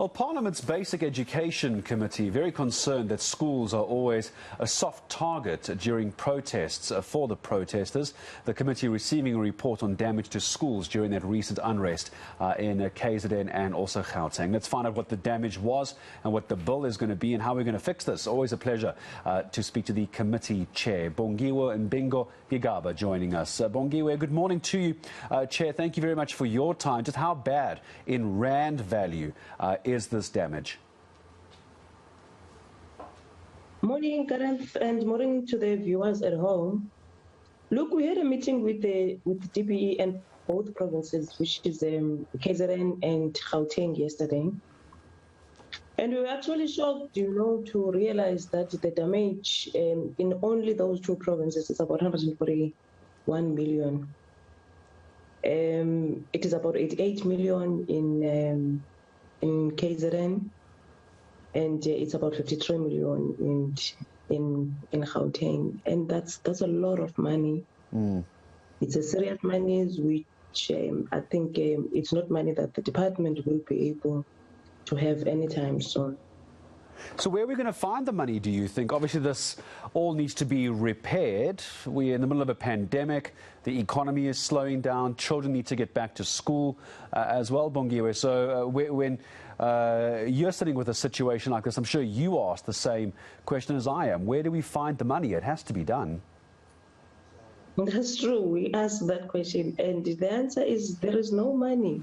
Well, Parliament's Basic Education Committee very concerned that schools are always a soft target during protests for the protesters. The committee receiving a report on damage to schools during that recent unrest in KZN and also Gauteng. Let's find out what the damage was and what the bill is going to be and how we're going to fix this. Always a pleasure to speak to the committee chair, Bongiwe Mbingo-Gigaba, joining us. Bongiwe, good morning to you, Chair. Thank you very much for your time. Just how bad in rand value is this damage? Morning, Gareth, and morning to the viewers at home. Look, we had a meeting with DPE and both provinces, which is KZN and Gauteng yesterday. And we were actually shocked, to realize that the damage in only those two provinces is about 141 million. It is about 88 million in KZN, and it's about 53 million in Gauteng, and that's a lot of money. It's a serious money, which I think it's not money that the department will be able to have anytime soon. So where are we going to find the money, do you think? Obviously, this all needs to be repaired. We're in the middle of a pandemic. The economy is slowing down. Children need to get back to school as well, Bongiwe. So when you're sitting with a situation like this, I'm sure you ask the same question as I am. Where do we find the money? It has to be done. That's true. We asked that question, and the answer is there is no money.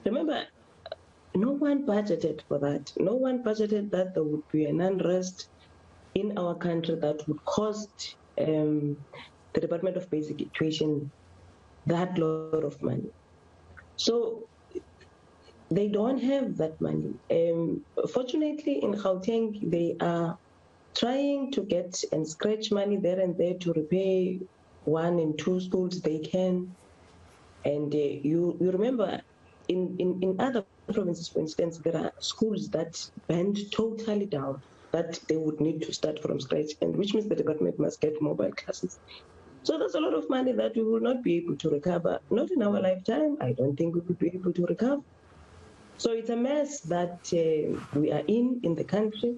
Remember, no one budgeted for that. No one budgeted that there would be an unrest in our country that would cost the Department of Basic Education that lot of money. So they don't have that money. Fortunately, in Gauteng, they are trying to get and scratch money there and there to repair 1 and 2 schools they can. And you remember, in other provinces, for instance, there are schools that burned totally down, that they would need to start from scratch, and which means the department must get mobile classes. So there's a lot of money that we will not be able to recover. Not in our lifetime. I don't think we will be able to recover. So it's a mess that we are in the country,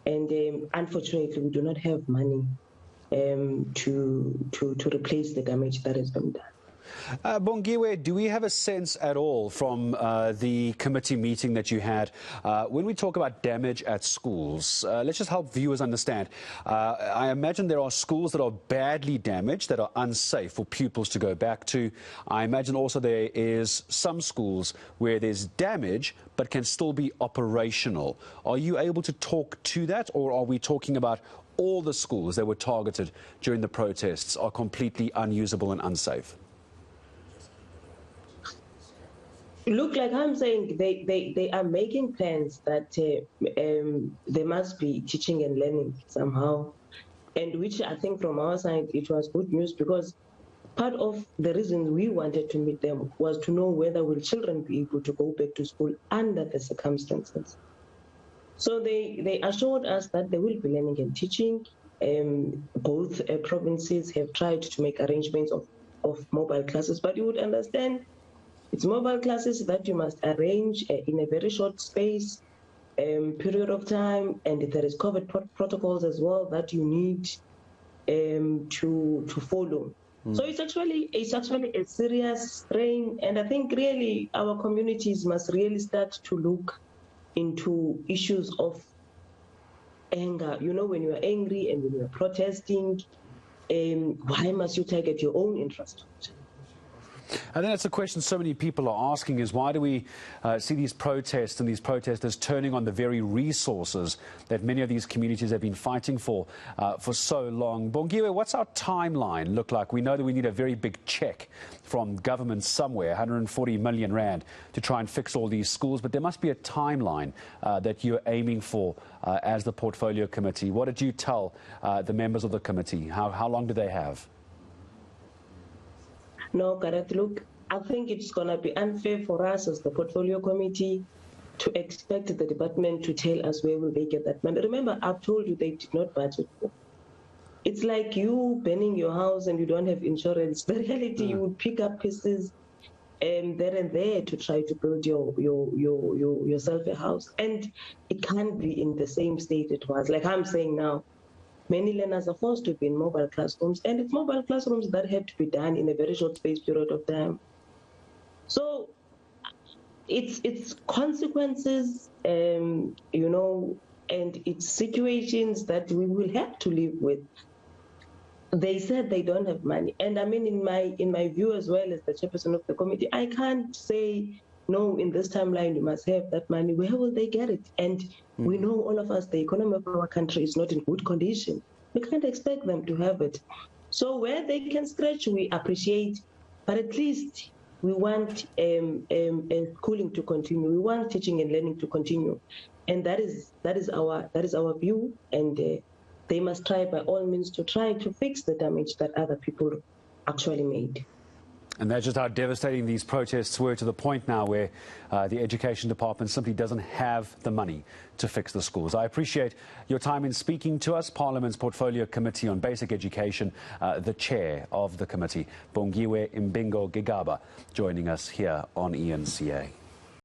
and unfortunately, we do not have money to replace the damage that has been done. Bongiwe, do we have a sense at all from the committee meeting that you had, when we talk about damage at schools, let's just help viewers understand. I imagine there are schools that are badly damaged, that are unsafe for pupils to go back to. I imagine also there is some schools where there's damage but can still be operational. Are you able to talk to that, or are we talking about all the schools that were targeted during the protests are completely unusable and unsafe? Look, like I'm saying, they are making plans that there must be teaching and learning somehow, and which I think from our side it was good news, because part of the reason we wanted to meet them was to know whether will children be able to go back to school under the circumstances. So they assured us that they will be learning and teaching. Both provinces have tried to make arrangements of mobile classes, but you would understand it's mobile classes that you must arrange in a very short space, period of time, and there is COVID protocols as well that you need to follow. So it's actually a serious strain, and I think really our communities must really start to look into issues of anger. When you are angry and when you are protesting, why must you target your own interest? I think that's a question so many people are asking, is why do we see these protests and these protesters turning on the very resources that many of these communities have been fighting for so long? Bongiwe, what's our timeline look like? We know that we need a very big check from government somewhere, 140 million rand, to try and fix all these schools, but there must be a timeline that you're aiming for as the portfolio committee. What did you tell the members of the committee? How long do they have? No, Gareth, look, I think it's going to be unfair for us as the portfolio committee to expect the department to tell us where will they get that money. Remember, I've told you they did not budget for. It's like you burning your house and you don't have insurance. The reality, you would pick up pieces there and there to try to build yourself a house, and it can't be in the same state it was. Like I'm saying now, many learners are forced to be in mobile classrooms, and it's mobile classrooms that have to be done in a very short space period of time. So it's consequences, you know, and it's situations that we will have to live with. They said they don't have money, and I mean, in my view as well as the chairperson of the committee, I can't say no. In this timeline, you must have that money. Where will they get it? And we know, all of us, the economy of our country is not in good condition. We can't expect them to have it. So where they can stretch, we appreciate, but at least we want schooling to continue. We want teaching and learning to continue, and that is our view. And they must try by all means to try to fix the damage that other people actually made. And that's just how devastating these protests were, to the point now where the Education Department simply doesn't have the money to fix the schools. I appreciate your time in speaking to us. Parliament's Portfolio Committee on Basic Education, the chair of the committee, Bongiwe Mbingo-Gigaba, joining us here on eNCA.